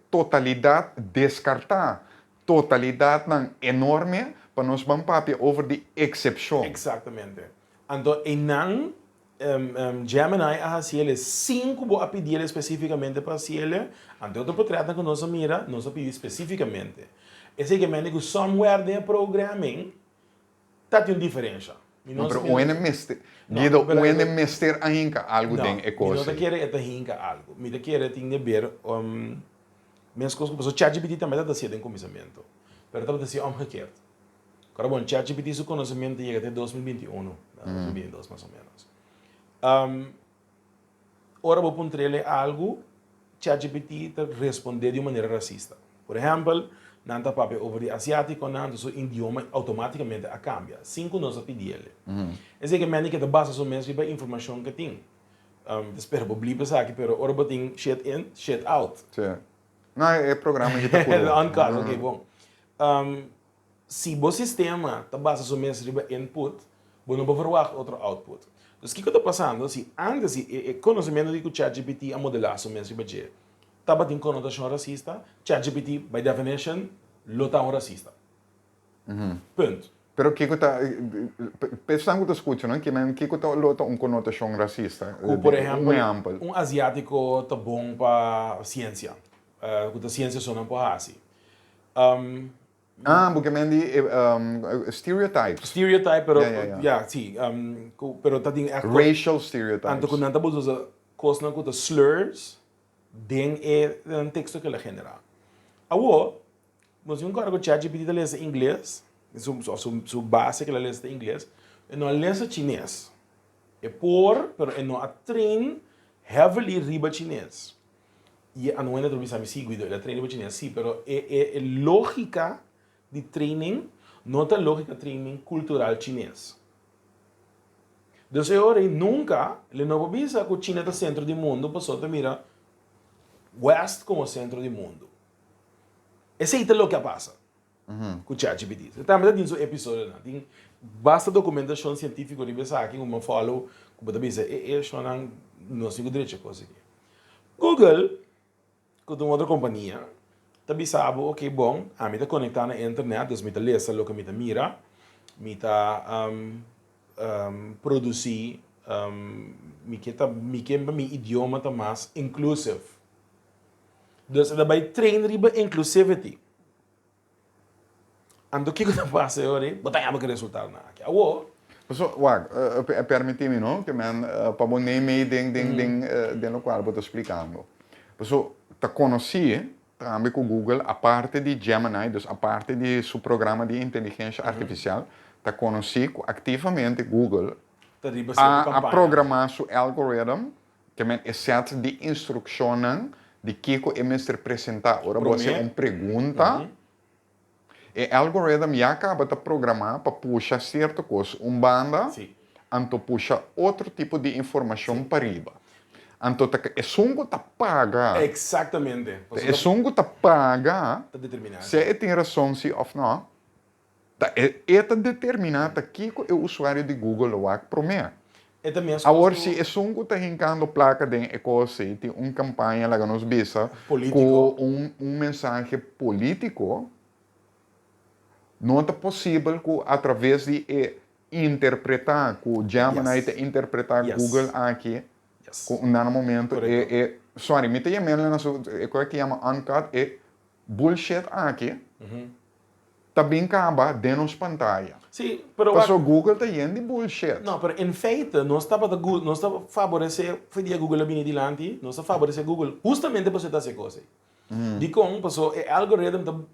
totalidade descartar, totalidade não enorme para nós vamos papiar over de excepção. Exatamente. Então, e não Gemini a ele 5 vou pedir especificamente para ele, então outro projeto que nós mira, nós pedir especificamente. Esse que é que somewhere de programming tá tem diferença. Não, mas o NMST, o NMST ainda algo tem é coisa. Não, não quer é ainda algo. Me quer tem de ver minhas coisas, porque o ChatGPT também está sendo em começamento. Mas está sendo omgekeerd. Agora, bom, ChatGPT seu conhecimento chega até 2021, 2022 mais ou menos. Ora vou pôr algo, ChatGPT te responder de maneira racista. Por exemplo, não tá papel over de asiático, não, so idioma automaticamente a cambia. 5 nós a pedir ele. Esse que é que te basa somente para informação que tem. Espero que blipa aqui, pero ora botin shit in, shit out. Sim. Não, é programa que tá por On-card, ok, bom. Se o sistema está basa somente para input, você não pode verwachten outro output. Então, o que está passando? Se antes o conhecimento de que o ChatGPT a modelar somente para você, estava em conotação racista, ChatGPT, by definition, lo está racista. Ponto. Pero que está pensando que escuta, não? Que está lota conotação racista. Por exemplo, asiático está bom para ciência. A ciência só para assim. Porque mendi stereotypes. Stereotype, pero Yeah. sim, pero tá tem Racial stereotypes. Anto quando nanta usa coisa com slurs, den um texto que ela genera. Awo, mas um cara com ChatGPT lê em inglês, su base que ela lê em inglês, e não lê chinês. Pero não a train heavily riba chinês. E a não é natural me seguido, ela treina riba chinês, sim, pero é lógica de training, não é lógica de training cultural chinês. Então, agora, nunca, ele não pensa que a China é o centro do mundo, a pessoa mira West como centro do mundo. Esse é o que passa com o ChatGPT. Também tem um episódio, tem basta documentação científica, de pensar aqui, como eu falo, como eu dizer, não sei o direito de coisa aqui. Google, que é uma outra companhia, também sabe, ok, bom, a mim está conectada na internet, então me lê o que me mira, me produzir, me idioma tá mais inclusive. Então, ela vai treinar riba inclusivity. Ando que está passando agora, botar que resultado na aqui. So, permite-me, não? Que para bom nem den lo qual vou te explicando. So, te conheci também com o Google, a parte de Gemini, dus a parte de seu programa de inteligência artificial, te conheci ativamente Google a programar seu algoritmo, que é set de instruções de que é me apresentar. Ora, você uma pergunta, e o algoritmo já acaba de programar para puxar certa coisa, banda, então puxa outro tipo de informação para riba. Então, é sungo tá paga. Exatamente. É sungo tá paga. Está determinado. Se tem razão se ou não, é determinado que o usuário de Google vai prometer. Agora, se é sungo tá rincando placa de coisa, tem uma campanha lá que nos visa com mensagem político, não é possível que através de interpretar, que o Gemini interpretar Google aqui, com dado momento, sorry, me tem menos na sua, que chama uncut, bullshit aqui, também acaba dentro da pantalla. Sim, pero o Google está cheio de bullshit. Não, pero em feito, nós estava favorecer, foi dia Google bem adiante, nós está favorecer Google justamente para fazer essa coisa. De como, pessoal, o algoritmo,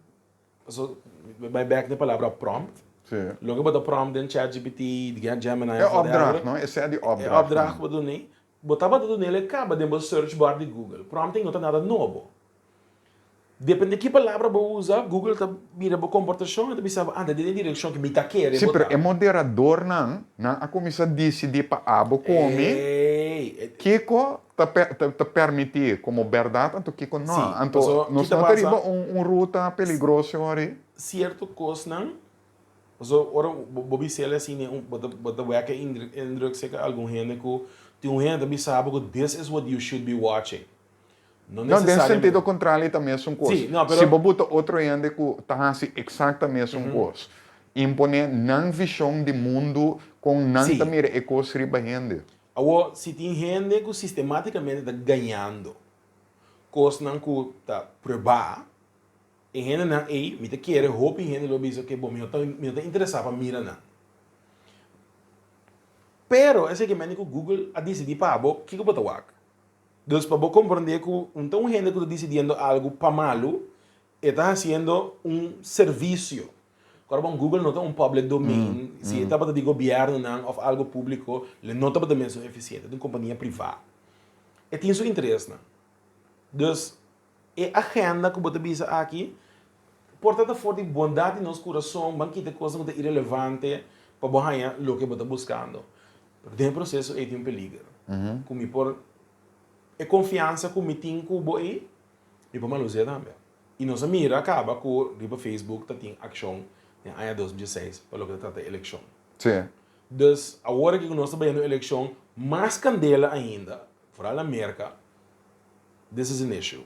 pessoal, vai back na palavra prompt. Sim. Logo para o prompt em ChatGPT, de Gemini. É opdracht, não? Esse é de opdracht. É opdracht para donei. Botava tudo nele, acaba dentro do search bar de Google. Prompt não está nada novo. Depende de que palavra você usa, Google está mira a comportação e sabe, anda de direção que me está querendo. Sim, mas é moderador, não? A comissão decide para abo come. Kiko te permite como verdade, então Kiko não. Sim, Então, so, nós kita não pasa- teríamos ruta peligrosa ali. Certo coisa não. So, ora, bobi sele assim, né, bota weka indruk zeker algum gente que tem um gente que sabe que this is what you should be watching. Não Não, nesse necessariamente. sentido contrário também é uma coisa. Sim, não, pero- Se você botar outro gente que está assim exatamente a mesma coisa, impõe não visão de mundo com não Sim. também é coisa riba gente. Agora, se tem gente que sistematicamente está ganhando, coisa não que está provar, e gente não é, me te quer, roupa e gente lo diz que bom, me está interessado para mirar não. Pero, esse que me que o Google a decidir para o que bota wak. Então, para você compreender que então gente que está decidindo algo para malo, está fazendo serviço. Agora, o Google não está public domain, se está para de governo não, ou algo público, ele não está para dimensão eficiente, é uma companhia privada. E tem seu interesse, não? Então, a agenda que você visa aqui, portanto, for de bondade em nosso coração, banquete coisa que é irrelevante para você o que você está buscando. Dentro do processo, é um peligro. Como por é confiança que me tem com o boi, e para maluzir também. E nossa mira acaba com o Facebook, que tem ação em ano 2016, para o que trata de eleição. Sim. Então, agora que nós estamos na eleição, mais candela ainda, fora da América, this is an issue.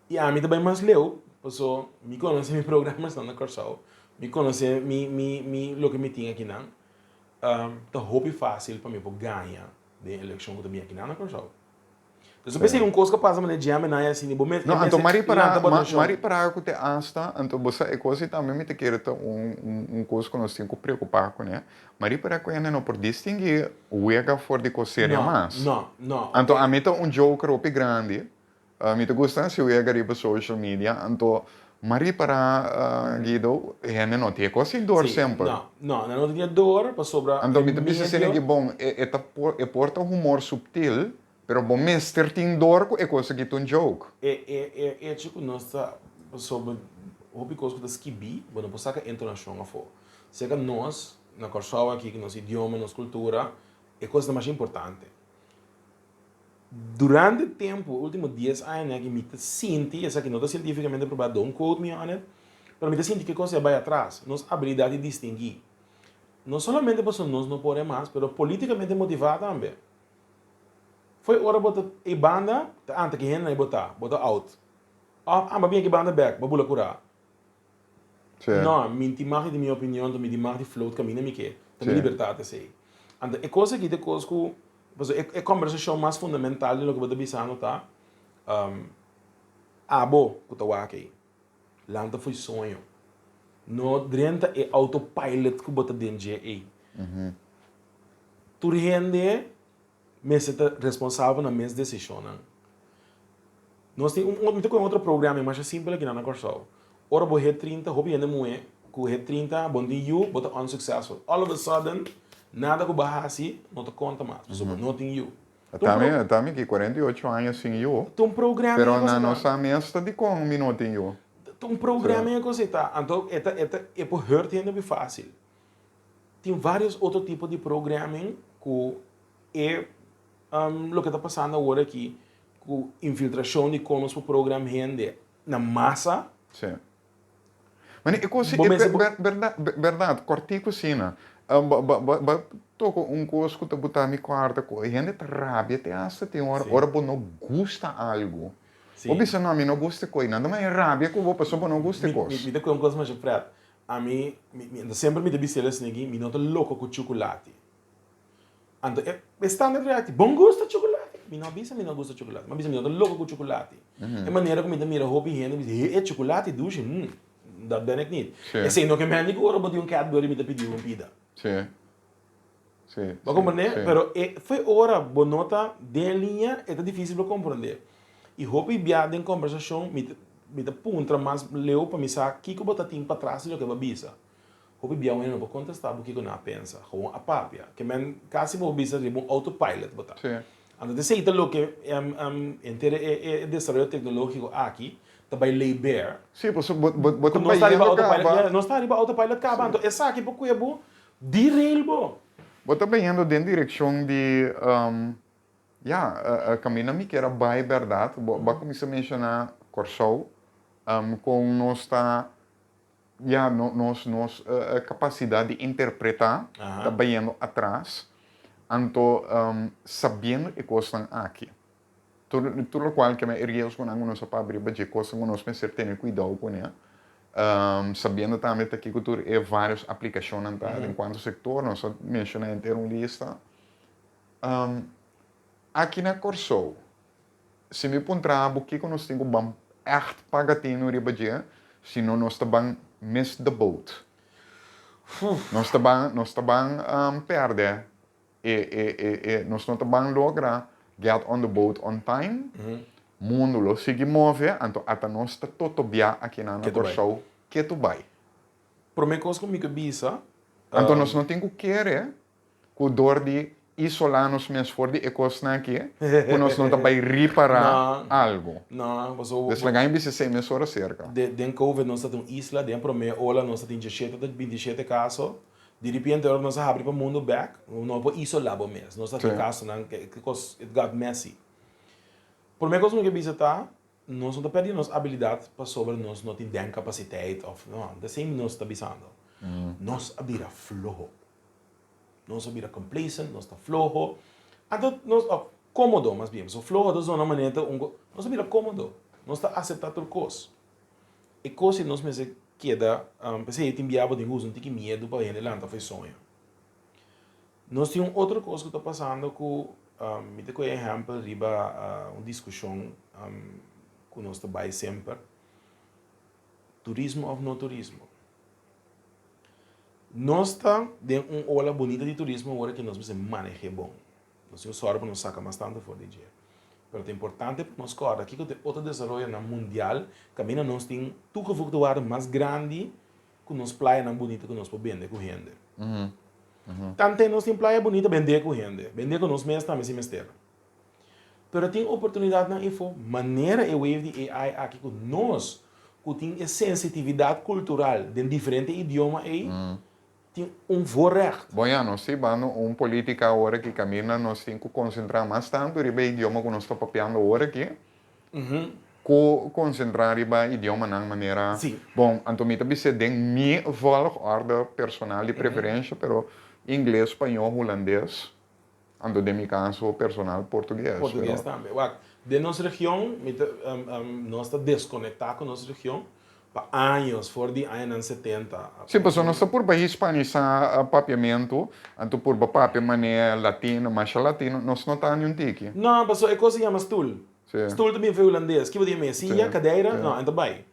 E a mim também mais leu, porque me conhece meu programa na Corsal, me conhece o que me tem aqui não, tá roupa fácil para mim ganhar de eleição que também aqui na Corsal. Então, eu pensei coisa que passa na jam na assim, de momento. Não, então mari para que te asta, então você é coisa também me te quer coisa que nós temos que preocupar com, né? Mari para que ainda não por distinguir o ega for de coisa mais. Não. Então a mim tá joke roupa grande. A mim te gusta se o ega riba social media, então mari para Guido, ainda não tem coisa dor sempre. Não tinha dor para sobrar. Então me te pensa assim que bom, é porta humor subtil. Pero bom, mister tem dor é coisa que um joke. É tipo nós tá sobre o coisa que das kibi, bom, não passa que entonação a for. Se que nós na Corsal aqui que nosso idioma, nossa cultura é coisa mais importante. Durante o tempo, últimos 10 anos, que me senti, essa que não está cientificamente provado, don't quote me on it, pero me senti que coisa vai atrás, nossa habilidade de distinguir. Não somente para nós não podemos mais, mas politicamente motivado também. Foi hora botar a banda, antes que gente não botar out. Mas bem que banda back, babula curar. Não, me timar de minha opinião, me timar de float caminho me quer, também liberdade sei. Então, é coisa que depois que é conversação mais fundamental do que você pensando tá. Abo que tá aqui. Lanta foi sonho. No drenta é autopilot que você dentro aí. Tu rende mas você está responsável na minha decisão. Nós temos outro programa, mas é simples aqui na Corsal. Ora, o Head 30, hobby ainda muito, com o Head 30, bom dia, bota unsuccessful. All of a sudden, nada que barra assim, não te conta mais. Não tem you. Também que 48 anos sem eu. Tem um programa. Pero na nossa mesa de como não tem eu. Tem um programa que você está. Então, é por hurt ainda é fácil. Tem vários outros tipos de programas que é o que está passando agora aqui, com infiltração de conos para o programa rende na massa. Sim. Mas é coisa, verdade, cortei cocina. Toco coisa que botar mi quarto, a gente tá rabia, te acha, tem hora não gosta algo. Ou bisa não, me não gosta coisa, nada mais rabia que a pessoa não gosta coisa. Me dá uma coisa mais diferente. A mim, sempre me dá bicela assim, me não tô louco com chocolate. Então, é standard react. Bom gosto de chocolate. Me não gosta de chocolate. Mas me não louco com chocolate. É maneira como me mira roupa e renda. É chocolate doce. Dat ben ik niet. É sei não que me digo, ora botar Cadbury me pedir uma pida. Sim. Vai compreender? Pero foi hora bonota de linha, é difícil de compreender. E roupa e biada em conversação me punta mais leu para me saber que eu botar tim para trás do que vai bisa. Hobby bia não vou contestar porque eu não pensa, gewoon a papia, que men quase vou bisa de um autopilot botar. Então de sei lo que é desenvolvimento tecnológico aqui, também lei bear. Sim, você bota não está riba autopilot, não está riba autopilot acaba. Então essa aqui porque é bom de rail bom. Bota bem indo dentro da direção de Ja, caminho me que era bem verdade. Vou começar a mencionar Corsou, com nossa, capacidade de interpretar, está Ajá. bem indo atrás, então, sabendo que coisas aqui. Tudo qual que me ergueu com alguns para abrir, mas coisas que nós precisamos ter cuidado com ele. Sabendo também que é várias aplicações em quanto setor, nós mencionamos em ter uma lista. Aqui na Corsou, se me encontrar o que nós temos bom echt pagatino riba senão nós também miss the boat. Nós também perde nós não também logra get on the boat on time. Mundo lo sigue move, então até nós está todo bem aqui na Que tu vai. Corsou que tu vai. Por mim, coisa comigo bisa. Então nós não temos que querer que o dor de isolar-nos mesmo fora de ecosistema aqui, que nós não também reparar Não, algo. não, mas Desligar em BCC mesmo hora cerca. den COVID nós estamos em isla, den por mim, olha, nós estamos em 27 casos. De repente, agora nós abrimos para o mundo back, não para isolar mesmo. Nós estamos em casos, que it got messy. Por mim, coisa que bisa tá, nós não perdendo nossa habilidade para sobre nós não temos capacidade, não, da same nós está bisando. Nós abrir flojo. Nós abrir complacent, nós está flojo. Então, nós, cómodo, mais bem. So, flojo é uma maneira, nós abrir cómodo. Nós está aceitando tudo coisa. E coisa nós me queda, pensei que enviava de uso, não tem medo para ir lá, foi sonho. Nós temos outra coisa que está passando com, me dá um exemplo, riba uma discussão que nós trabalhamos sempre. Turismo ou não turismo? Nós estamos em uma ola bonita de turismo, agora que nós precisamos manejar bom. Nós temos sorte para nos sacar bastante fora de dia. Mas é importante para nós agora, aqui que tem outro desenvolvimento na mundial, que nós temos tudo que foi mais grande que nós praia não bonita que nós podemos vender com gente. Tanto nós temos praia bonita vender com gente, vender com nós mesmos também sem mistério. Mas tem oportunidade na info, maneira e wave de AI aqui com nós, que tem sensitividade cultural de diferente idioma aí, tem voorrecht. Bom, nós temos uma política agora que caminha, nós temos que concentrar mais tanto no idioma que nós estamos papiando agora aqui, concentrar no idioma de maneira... Sim. Bom, então, eu também tenho minha volgorde personal de preferência, mas inglês, espanhol, holandês, então, de meu caso, personal, português. Português também. De nossa região, nós estamos desconectados com nossa região para anos, fora de anos 70. Sim, mas nós estamos por baixo hispanizar papiamento, então por papel maneira latino, mas latino, nós não estamos nenhum tique. Não, mas é coisa que chama stool. Stool também foi holandês. Que podia meia, cadeira, não, então vai.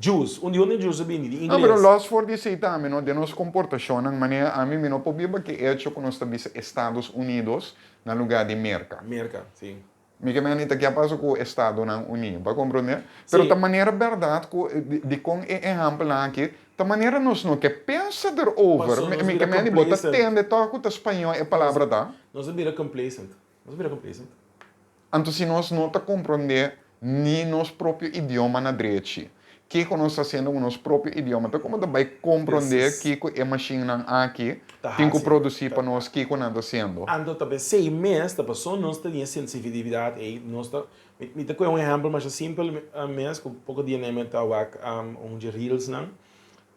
Juice, onde juice é bem, de inglês. Não, mas nós for dizer também, não, de nossa comportação, de maneira, a mim não pode que é hecho que nós estamos Estados Unidos, no lugar de Merca. Merca, sim. Mica menita que passa com o Estado na União, para compreender? Pero da maneira verdade, de com exemplo aqui, da maneira nós não que pensa over, mica menita bota tende toco o espanhol é palavra tá? Nós vira complacent. Então se nós não tá compreender nem nosso próprio idioma na direita, que nós está fazendo o nosso próprio idioma, então como vai compreender que é machine aqui, tem que produzir para nós que nós está fazendo. Então também 6 meses, a pessoa não tem sensitividade aí, nós tá, me te um exemplo mais simples mês, com pouco dia nem me tá de reels não,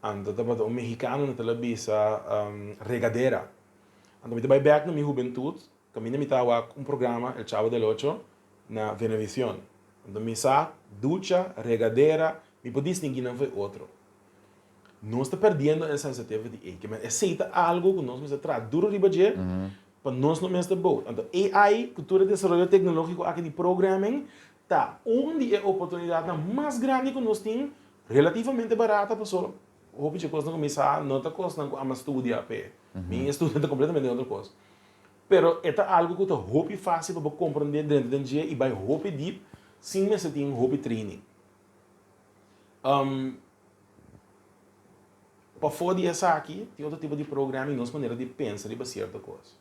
então tá um mexicano na televisão regadera, então me te vai back na minha juventude, caminho me tá um programa El Chavo del Ocho na Venevisión, então me sa ducha regadera me pode distinguir não foi outro. Nós está perdendo a sensitividade aí, que aceita algo que nós vamos traduzir riba de, para nós não mesmo bom. Então AI, cultura de desenvolvimento tecnológico aqui de programming, tá onde é a oportunidade mais grande que nós temos, relativamente barata para só. Hope que coisa não começar, não tá coisa não a estudar pé. Minha estudo é completamente outra coisa. Pero é algo que tá hope fácil para compreender dentro do dia e vai hope deep, sem mesmo ter um hope training. Para fora dessa aqui, tem outro tipo de programa e nossa maneira de pensar de certa coisa.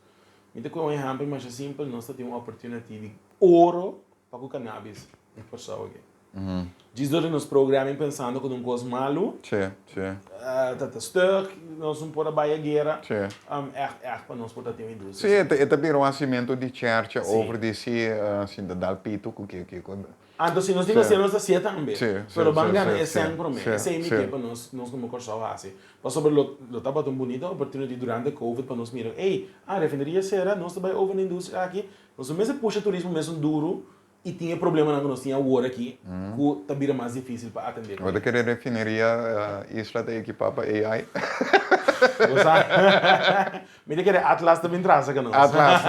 Então, com um exemplo mais simples, nós temos uma oportunidade de ouro para o cannabis em pessoa aqui. Diz que nós programamos pensando com coisa malo, Sim, sim, dat stuk, nós não podemos baia guerra, sim. echt para nós poder ter uma Sim, indústria. é bem um nascimento de church Sim. over de si, assim, da Dalpito, que Então, se nós Sim. temos nós assim também. Sim, Pero sim, bangana sim, é sim, sempre para mim. sim, Esse é sim. que para nós como corso assim. Mas sobre lo tava tão bonita oportunidade durante a Covid para nós mirar. Ei, a refinaria será nós também over na indústria aqui. Nós mesmo puxa turismo mesmo duro e tinha problema na nós tinha agora aqui, que também era mais difícil para atender. Agora querer refineria isla de equipar para AI. Me te querer Atlas também traz que nós. Atlas,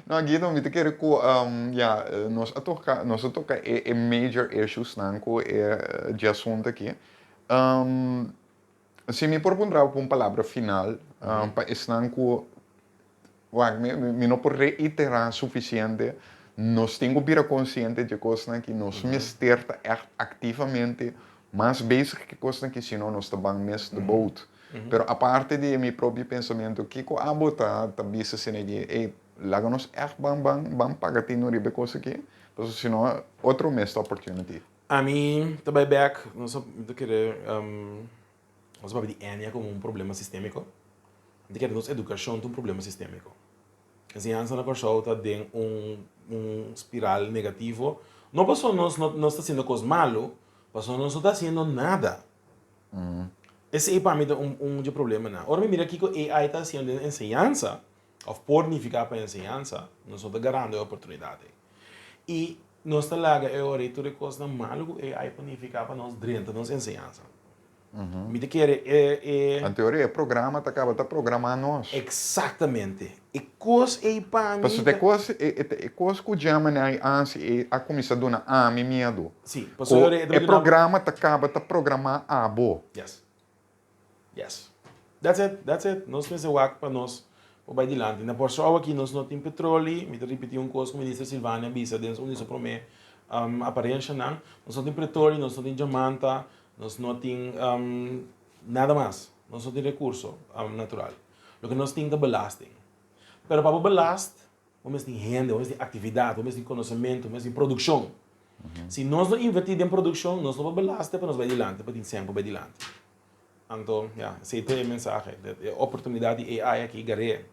não? Não, Guido, me te querer que, ja, nós toca major issues nanco de assunto aqui. Se me propondrá uma palavra final, para esse nanco, me não por reiterar suficiente, nós temos que ser conscientes de coisas que nós me sterta ativamente mais bezig que coisas que senão nós estamos mes de boot. Pero a parte de meu próprio pensamento, que com a bota também se sente que laga nós bang pagar no ribe coisa aqui, porque senão outro mês opportunity. A mim também back, nós só querer nós vamos de ENIA como problema sistêmico. De que a nossa educação tem problema sistêmico. A ciência na pessoa está dentro espiral negativo. Não passou nós não está sendo coisa malo, passou nós não está fazendo nada. Esse é para mim de problema não. Ora me mira aqui que a AI está sendo ensinança, ou pornificar para ensinança, nós estamos garantindo a oportunidade. E nós está lá é o reito de coisa malo que a AI pornificar para nós dentro da nossa ensinança. Me te quer A teoria é programa, acaba programando nós. Exatamente. E coisa é para mim. Mas tem coisa que o Gemini ansi a começa a dar me medo. Sim, é programa acaba programar a bo. Yes. That's it. Nós pensamos para nós vai adiante. Na pessoa aqui nós não temos petróleo, me repetir coisa que o ministro Silvânia disse, dentro disso para mim, aparência não. Nós não temos petróleo, nós não temos diamante, nós não temos nada mais. Nós não temos recurso natural. O que nós temos é belasting. Pero para belastar, vamos ter renda, vamos ter atividade, vamos ter conhecimento, vamos ter produção. Se nós não investirmos em produção, nós não vamos belastar para nós vai adiante, para ter sempre vai adiante. Então, esse é a mensagem. A oportunidade de AI aqui, gareia.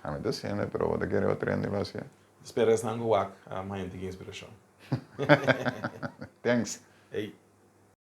Me está sendo, mas eu quero outra aniversário. Espero que não go wak, mas tem inspiração. Thanks. Hey.